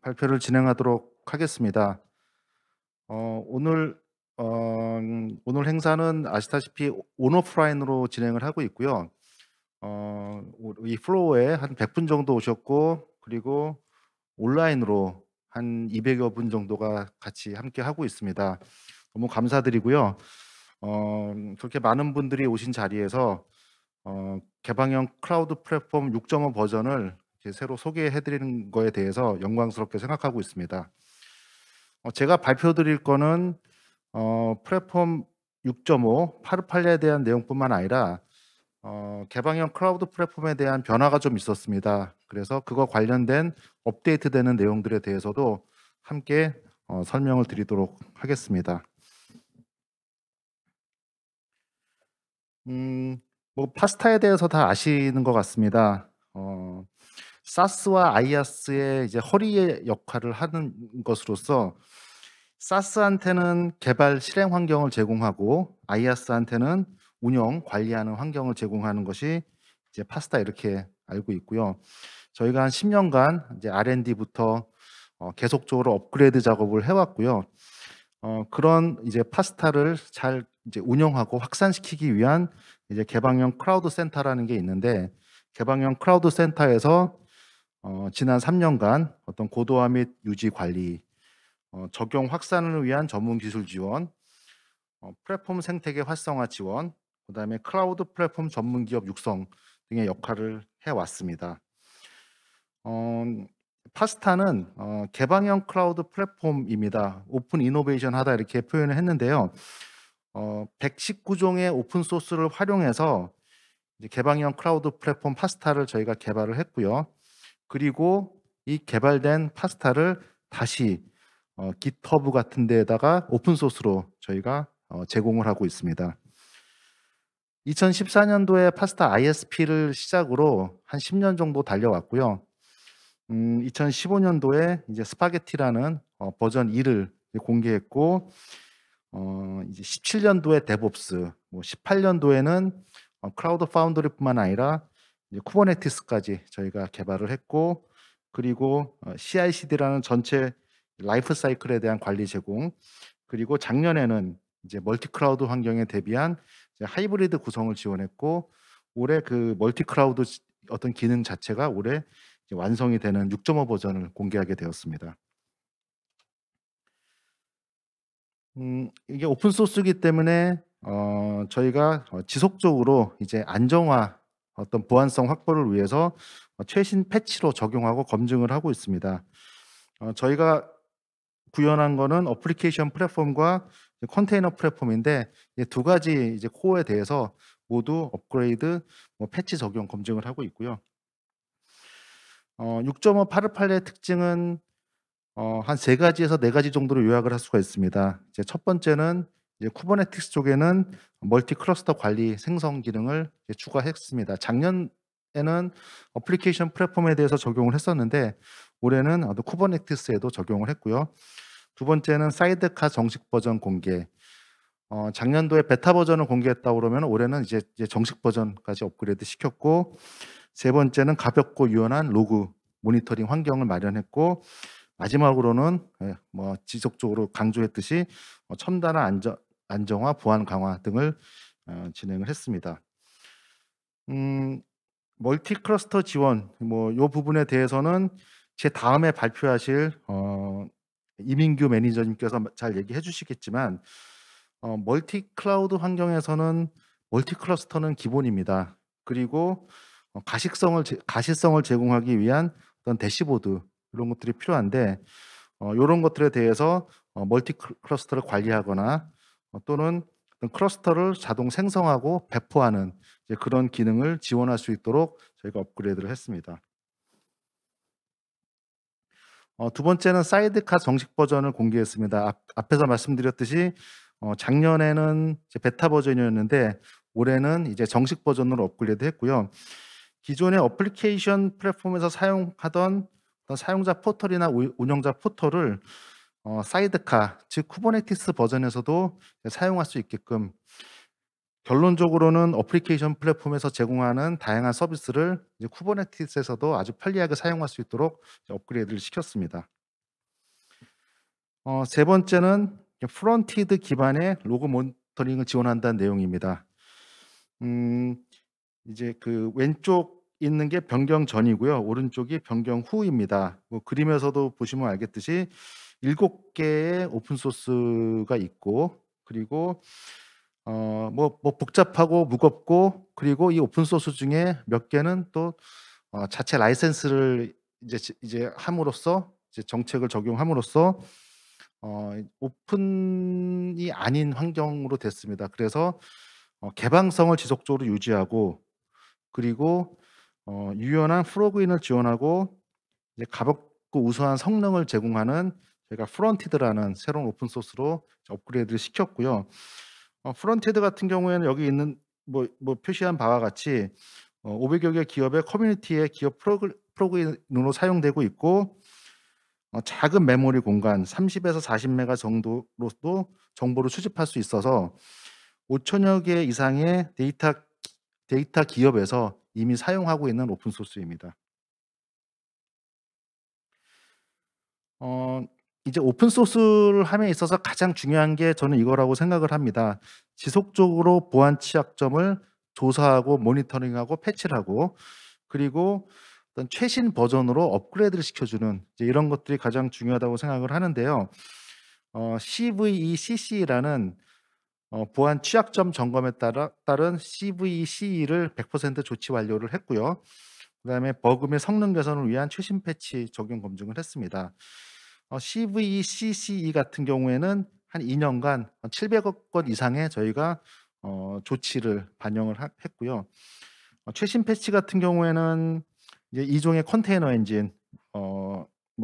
발표를 진행하도록 하겠습니다. 오늘 오늘 행사는 아시다시피 온오프라인으로 진행을 하고 있고요. 이 플로어에 한 100분 정도 오셨고, 그리고 온라인으로 한 200여 분 정도가 같이 함께 하고 있습니다. 너무 감사드리고요. 그렇게 많은 분들이 오신 자리에서 개방형 클라우드 플랫폼 6.5 버전을 이렇게 새로 소개해 드리는 거에 대해서 영광스럽게 생각하고 있습니다. 제가 발표 드릴 거는 플랫폼 6.5 파르팔레에 대한 내용뿐만 아니라 개방형 클라우드 플랫폼에 대한 변화가 좀 있었습니다. 그래서 그거 관련된 업데이트되는 내용들에 대해서도 함께 설명을 드리도록 하겠습니다. 음 파스타에 대해서 다 아시는 것 같습니다. 사스와 아이아스의 이제 허리의 역할을 하는 것으로서, 사스한테는 개발 실행 환경을 제공하고 아이아스한테는 운영 관리하는 환경을 제공하는 것이 이제 파스타, 이렇게 알고 있고요. 저희가 한 10 년간 이제 R&D부터 계속적으로 업그레이드 작업을 해 왔고요. 그런 이제 파스타를 잘 이제 운영하고 확산시키기 위한 이제 개방형 클라우드 센터라는 게 있는데, 개방형 클라우드 센터에서 지난 3 년간 어떤 고도화 및 유지 관리, 적용 확산을 위한 전문 기술 지원, 플랫폼 생태계 활성화 지원, 그다음에 클라우드 플랫폼 전문 기업 육성 등의 역할을 해 왔습니다. 어 파스타는 개방형 클라우드 플랫폼입니다. 오픈 이노베이션 하다, 이렇게 표현을 했는데요. 119 종의 오픈 소스를 활용해서 이제 개방형 클라우드 플랫폼 파스타를 저희가 개발을 했고요. 그리고 이 개발된 파스타를 다시 GitHub 같은 데에다가 오픈 소스로 저희가 제공을 하고 있습니다. 2014 년도에 파스타 ISP를 시작으로 한 10년 정도 달려왔고요. 2015 년도에 이제 스파게티라는 버전 2를 공개했고, 이제 17 년도에 데브옵스, 18 년도에는 클라우드 파운드리뿐만 아니라 이제 쿠버네티스까지 저희가 개발을 했고, 그리고 CI/CD라는 전체 라이프 사이클에 대한 관리 제공, 그리고 작년에는 이제 멀티 클라우드 환경에 대비한 이제 하이브리드 구성을 지원했고, 올해 그 멀티 클라우드 어떤 기능 자체가 올해 이제 완성이 되는 6.5 버전을 공개하게 되었습니다. 이게 오픈 소스이기 때문에 저희가 지속적으로 이제 안정화, 어떤 보안성 확보를 위해서 최신 패치로 적용하고 검증을 하고 있습니다. 저희가 구현한 거는 어플리케이션 플랫폼과 이제 컨테이너 플랫폼인데, 이 두 가지 이제 코어에 대해서 모두 업그레이드, 패치 적용 검증을 하고 있고요. 6.5 파르팔레의 특징은 한 세 가지에서 네 가지 정도로 요약을 할 수가 있습니다. 이제 첫 번째는 이제 쿠버네티스 쪽에는 멀티 클러스터 관리 생성 기능을 이제 추가했습니다. 작년에는 어플리케이션 플랫폼에 대해서 적용을 했었는데, 올해는 또 쿠버네티스에도 적용을 했고요. 두 번째는 사이드카 정식 버전 공개. 작년도에 베타 버전을 공개했다고 그러면 올해는 이제 정식 버전까지 업그레이드 시켰고, 세 번째는 가볍고 유연한 로그 모니터링 환경을 마련했고, 마지막으로는 지속적으로 강조했듯이 첨단화 안정화, 보안 강화 등을 진행을 했습니다. 멀티 클러스터 지원, 요 부분에 대해서는 제 다음에 발표하실 이민규 매니저님께서 잘 얘기해 주시겠지만, 멀티 클라우드 환경에서는 멀티 클러스터는 기본입니다. 그리고 가시성을 제공하기 위한 어떤 대시보드, 이런 것들이 필요한데, 요런 것들에 대해서 멀티 클러스터를 관리하거나 또는 어떤 클러스터를 자동 생성하고 배포하는 이제 그런 기능을 지원할 수 있도록 저희가 업그레이드를 했습니다. 두 번째는 사이드카 정식 버전을 공개했습니다. 앞에서 말씀드렸듯이 작년에는 이제 베타 버전이었는데, 올해는 이제 정식 버전으로 업그레이드 했고요. 기존의 어플리케이션 플랫폼에서 사용하던 어떤 사용자 포털이나 운영자 포털을 사이드카, 즉 쿠버네티스 버전에서도 사용할 수 있게끔, 결론적으로는 어플리케이션 플랫폼에서 제공하는 다양한 서비스를 이제 쿠버네티스에서도 아주 편리하게 사용할 수 있도록 이제 업그레이드를 시켰습니다. 세 번째는 프론티드 기반의 로그 모니터링을 지원한다는 내용입니다. 음 이제 그 왼쪽 있는 게 변경 전이고요. 오른쪽이 변경 후입니다. 뭐 그림에서도 보시면 알겠듯이 7 개의 오픈 소스가 있고, 그리고 뭐 복잡하고 무겁고, 그리고 이 오픈 소스 중에 몇 개는 또 자체 라이센스를 이제 함으로써, 이제 정책을 적용함으로써 오픈이 아닌 환경으로 됐습니다. 그래서 개방성을 지속적으로 유지하고, 그리고 유연한 플러그인을 지원하고, 이제 가볍고 우수한 성능을 제공하는 저희가 프론티드라는 새로운 오픈 소스로 업그레이드를 시켰고요. 프론티드 같은 경우에는 여기 있는 표시한 바와 같이 500여 개 기업의 커뮤니티의 기업 플러그인으로 사용되고 있고, 작은 메모리 공간 30에서 40 메가 정도로도 정보를 수집할 수 있어서 5천여 개 이상의 데이터 기업에서 이미 사용하고 있는 오픈 소스입니다. 어 이제 오픈 소스를 함에 있어서 가장 중요한 게 저는 이거라고 생각을 합니다. 지속적으로 보안 취약점을 조사하고 모니터링하고 패치를 하고, 그리고 어떤 최신 버전으로 업그레이드를 시켜주는, 이제 이런 것들이 가장 중요하다고 생각을 하는데요. CVE/CC라는 보안 취약점 점검에 따른 CVE/CE를 100% 조치 완료를 했고요. 그다음에 버그 및 성능 개선을 위한 최신 패치 적용 검증을 했습니다. CVE/CCE 같은 경우에는 한 2 년간 700억 건 이상의 저희가 조치를 반영을 했고요. 최신 패치 같은 경우에는 이제 2 종의 컨테이너 엔진,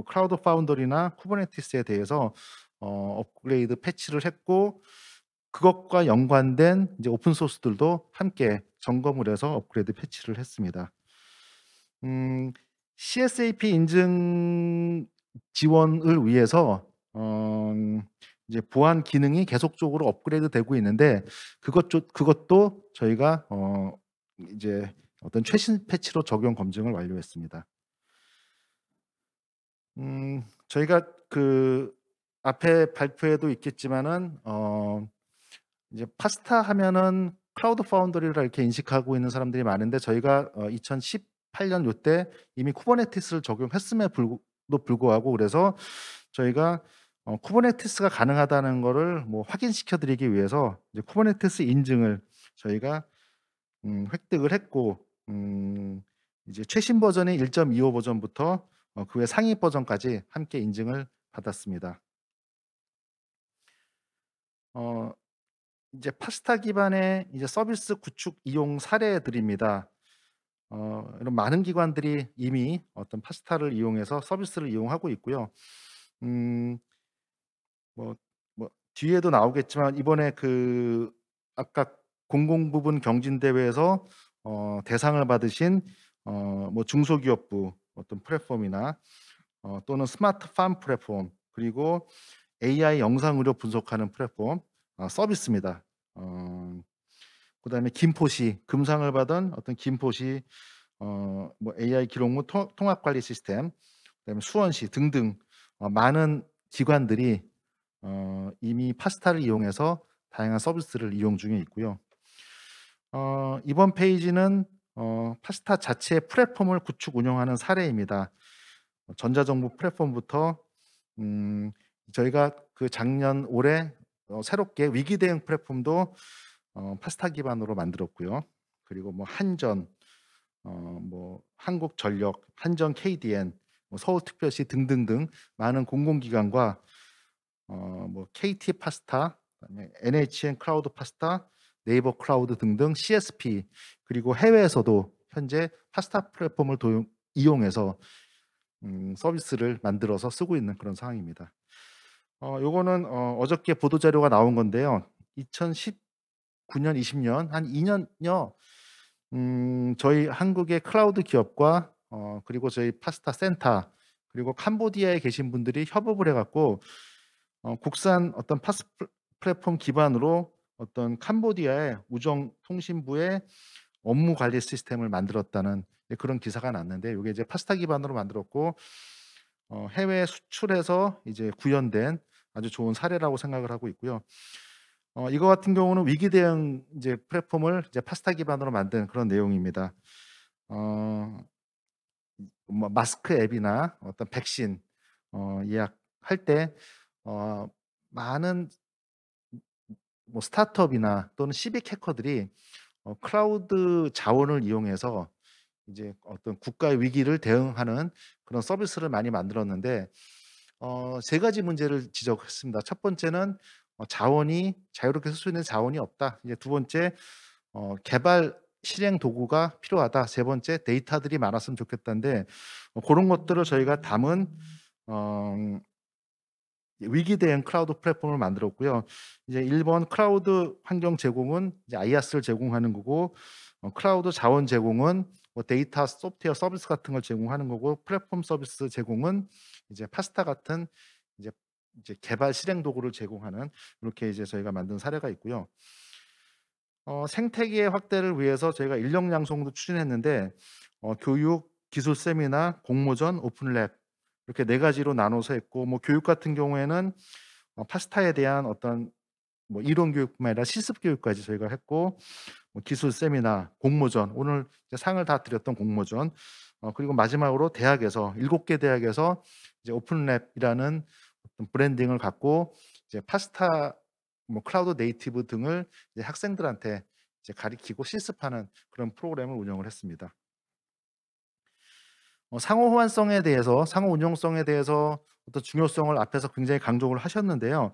클라우드 파운더리나 쿠버네티스에 대해서 업그레이드 패치를 했고, 그것과 연관된 이제 오픈 소스들도 함께 점검을 해서 업그레이드 패치를 했습니다. CSAP 인증 지원을 위해서 이제 보안 기능이 계속적으로 업그레이드 되고 있는데, 그것도 저희가 이제 어떤 최신 패치로 적용 검증을 완료했습니다. 저희가 그 앞에 발표에도 있겠지만은 이제 파스타 하면은 클라우드 파운더리라 이렇게 인식하고 있는 사람들이 많은데, 저희가 2018년 요때 이미 쿠버네티스를 적용했음에 불구하고, 그래서 저희가 쿠버네티스가 가능하다는 거를 뭐 확인시켜 드리기 위해서 이제 쿠버네티스 인증을 저희가 획득을 했고, 이제 최신 버전인 1.25 버전부터 그 외 상위 버전까지 함께 인증을 받았습니다. 어 이제 파스타 기반의 이제 서비스 구축 이용 사례들입니다. 이런 많은 기관들이 이미 어떤 파스타를 이용해서 서비스를 이용하고 있고요. 음 뭐 뒤에도 나오겠지만, 이번에 그 아까 공공부문 경진대회에서 대상을 받으신 중소기업부 어떤 플랫폼이나 또는 스마트팜 플랫폼, 그리고 AI 영상 의료 분석하는 플랫폼 서비스입니다. 그다음에 김포시 금상을 받은 어떤 김포시 AI 기록물 통합 관리 시스템, 그다음에 수원시 등등 많은 기관들이 이미 파스타를 이용해서 다양한 서비스를 이용 중에 있고요. 이번 페이지는 파스타 자체 플랫폼을 구축 운영하는 사례입니다. 전자정부 플랫폼부터 음 저희가 그 작년 올해 새롭게 위기 대응 플랫폼도 파스타 기반으로 만들었고요. 그리고 한전, 한국전력, 한전 KDN, 서울특별시 등등등 많은 공공기관과 KT 파스타, 그다음에 NHN 클라우드 파스타, 네이버 클라우드 등등 CSP, 그리고 해외에서도 현재 파스타 플랫폼을 이용해서 서비스를 만들어서 쓰고 있는 그런 상황입니다. 요거는 어저께 보도 자료가 나온 건데요. 2019년, 20년 한 2 년여 저희 한국의 클라우드 기업과 그리고 저희 파스타 센터, 그리고 캄보디아에 계신 분들이 협업을 해 갖고 국산 어떤 플랫폼 기반으로 어떤 캄보디아의 우정통신부의 업무 관리 시스템을 만들었다는 그런 기사가 났는데, 요게 이제 파스타 기반으로 만들었고 해외에 수출해서 이제 구현된 아주 좋은 사례라고 생각을 하고 있고요. 이거 같은 경우는 위기 대응 이제 플랫폼을 이제 파스타 기반으로 만든 그런 내용입니다. 어 뭐 마스크 앱이나 어떤 백신 예약할 때 어 많은 뭐 스타트업이나 또는 시빅 해커들이 클라우드 자원을 이용해서 이제 어떤 국가의 위기를 대응하는 그런 서비스를 많이 만들었는데 세 가지 문제를 지적했습니다. 첫 번째는 자원이 자유롭게 쓸 수 있는 자원이 없다. 이제 두 번째 개발 실행 도구가 필요하다. 세 번째 데이터들이 많았으면 좋겠다인데 고런 것들을 저희가 담은 어 위기 대응 클라우드 플랫폼을 만들었고요. 이제 1번 클라우드 환경 제공은 이제 IaaS를 제공하는 거고 클라우드 자원 제공은 뭐 데이터 소프트웨어 서비스 같은 걸 제공하는 거고 플랫폼 서비스 제공은 이제 파스타 같은 이제 개발 실행 도구를 제공하는 이렇게 이제 저희가 만든 사례가 있고요. 생태계 확대를 위해서 저희가 인력 양성도 추진했는데 교육, 기술 세미나, 공모전, 오픈랩 이렇게 네 가지로 나눠서 했고 뭐 교육 같은 경우에는 파스타에 대한 어떤 뭐 이론 교육뿐만 아니라 실습 교육까지 저희가 했고 뭐 기술 세미나, 공모전 오늘 이제 상을 다 드렸던 공모전 그리고 마지막으로 대학에서 7개 대학에서 이제 오픈랩이라는 어떤 브랜딩을 갖고 이제 파스타 뭐 클라우드 네이티브 등을 이제 학생들한테 이제 가리키고 실습하는 그런 프로그램을 운영을 했습니다. 상호 호환성에 대해서 상호 운용성에 대해서 어떤 중요성을 앞에서 굉장히 강조를 하셨는데요.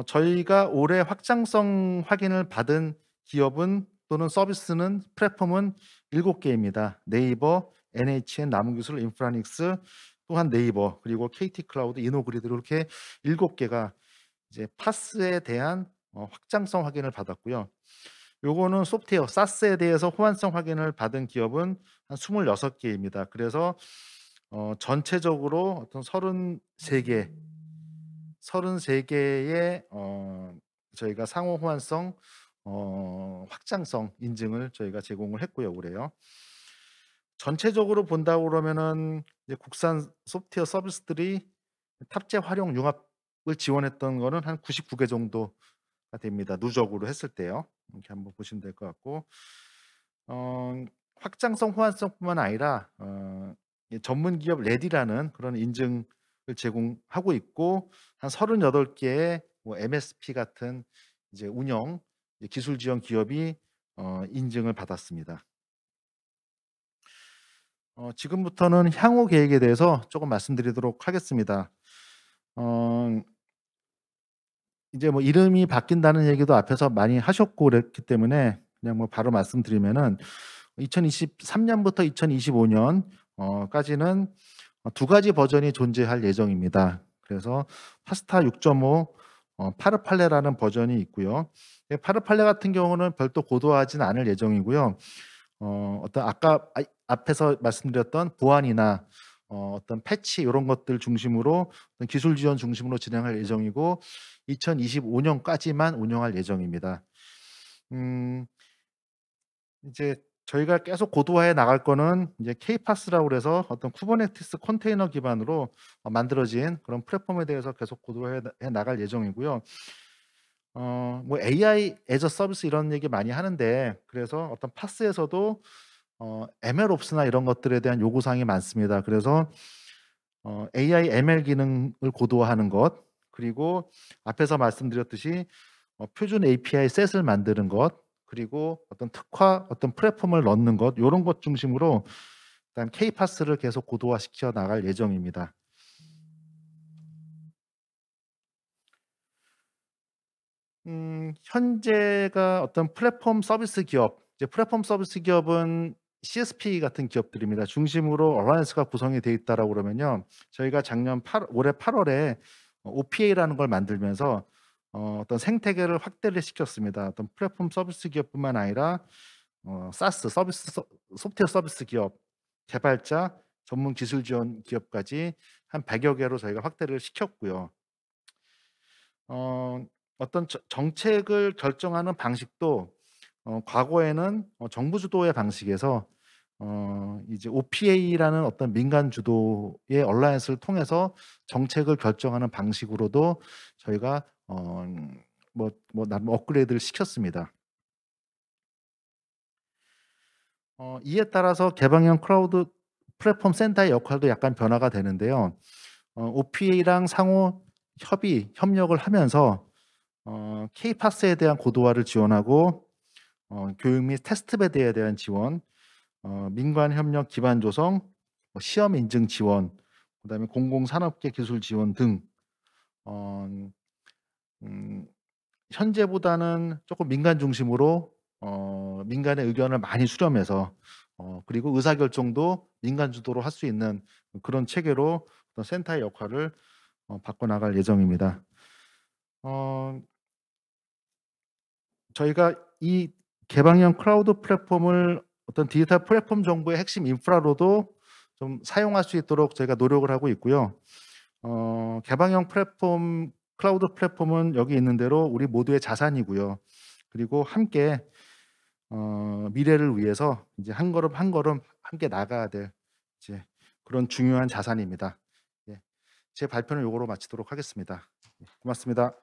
저희가 올해 확장성 확인을 받은 기업은 또는 서비스는 플랫폼은 7 개입니다. 네이버, NHN, 남은기술, 인프라닉스, 또한 네이버, 그리고 KT 클라우드, 이노그리드 이렇게 7 개가 이제 파스에 대한 확장성 확인을 받았고요. 요거는 소프트웨어 사스에 대해서 호환성 확인을 받은 기업은 한 26 개입니다. 그래서 전체적으로 어떤 33 개의 저희가 상호 호환성 확장성 인증을 저희가 제공을 했고요 올해요. 전체적으로 본다고 그러면은 이제 국산 소프트웨어 서비스들이 탑재 활용 융합을 지원했던 거는 한 99개 정도가 됩니다. 누적으로 했을 때요. 이렇게 한번 보시면 될 것 같고 어 확장성 호환성뿐만 아니라 이 전문 기업 레디라는 그런 인증을 제공하고 있고 한 38 개의 뭐 MSP 같은 이제 운영 이제 기술 지원 기업이 인증을 받았습니다. 지금부터는 향후 계획에 대해서 조금 말씀드리도록 하겠습니다. 어 이제 뭐 이름이 바뀐다는 얘기도 앞에서 많이 하셨고 그랬기 때문에 그냥 뭐 바로 말씀드리면은 2023 년부터 2025년 까지는 두 가지 버전이 존재할 예정입니다. 그래서 파스타 6.5 파르팔레라는 버전이 있고요. 파르팔레 같은 경우는 별도 고도화하진 않을 예정이고요. 어떤 아까 앞에서 말씀드렸던 보안이나 어떤 패치 요런 것들 중심으로 어떤 기술 지원 중심으로 진행할 예정이고 2025 년까지만 운영할 예정입니다. 음 이제 저희가 계속 고도화해 나갈 거는 이제 K파스라고 그래서 어떤 쿠버네티스 컨테이너 기반으로 만들어진 그런 플랫폼에 대해서 계속 고도화해 나갈 예정이고요. 뭐 AI as a 서비스 이런 얘기 많이 하는데 그래서 어떤 파스에서도 MLOps나 이런 것들에 대한 요구 사항이 많습니다. 그래서 AI ML 기능을 고도화하는 것 그리고 앞에서 말씀드렸듯이 표준 API 셋을 만드는 것 그리고 어떤 특화 어떤 플랫폼을 넣는 것 요런 것 중심으로 일단 K파스를 계속 고도화시켜 나갈 예정입니다. 현재가 어떤 플랫폼 서비스 기업 이제 플랫폼 서비스 기업은 CSP 같은 기업들입니다. 중심으로 어라이언스가 구성이 돼 있다라고 그러면요. 저희가 작년 올해 8 월에 OPA라는 걸 만들면서 어떤 생태계를 확대를 시켰습니다. 어떤 플랫폼 서비스 기업뿐만 아니라 사스 소프트웨어 서비스 기업, 개발자, 전문 기술 지원 기업까지 한 100여 개로 저희가 확대를 시켰고요. 어 어떤 정책을 결정하는 방식도 과거에는 정부 주도의 방식에서 이제 OPA라는 어떤 민간 주도의 얼라이언스를 통해서 정책을 결정하는 방식으로도 저희가 나름 업그레이드를 시켰습니다. 이에 따라서 개방형 클라우드 플랫폼 센터의 역할도 약간 변화가 되는데요. OPA랑 상호 협력을 하면서 K-PAS에 대한 고도화를 지원하고 교육 및 테스트베드에 대한 지원, 민관 협력 기반 조성, 시험 인증 지원, 그다음에 공공산업계 기술 지원 등 어 음 현재보다는 조금 민간 중심으로 민간의 의견을 많이 수렴해서 그리고 의사결정도 민간 주도로 할 수 있는 그런 체계로 어떤 센터의 역할을 바꿔 나갈 예정입니다. 어 저희가 이 개방형 클라우드 플랫폼을 어떤 디지털 플랫폼 정보의 핵심 인프라로도 좀 사용할 수 있도록 저희가 노력을 하고 있고요. 개방형 플랫폼 클라우드 플랫폼은 여기 있는 대로 우리 모두의 자산이고요. 그리고 함께 미래를 위해서 이제 한 걸음 한 걸음 함께 나가야 될 이제 그런 중요한 자산입니다. 예. 제 발표는 요거로 마치도록 하겠습니다. 고맙습니다.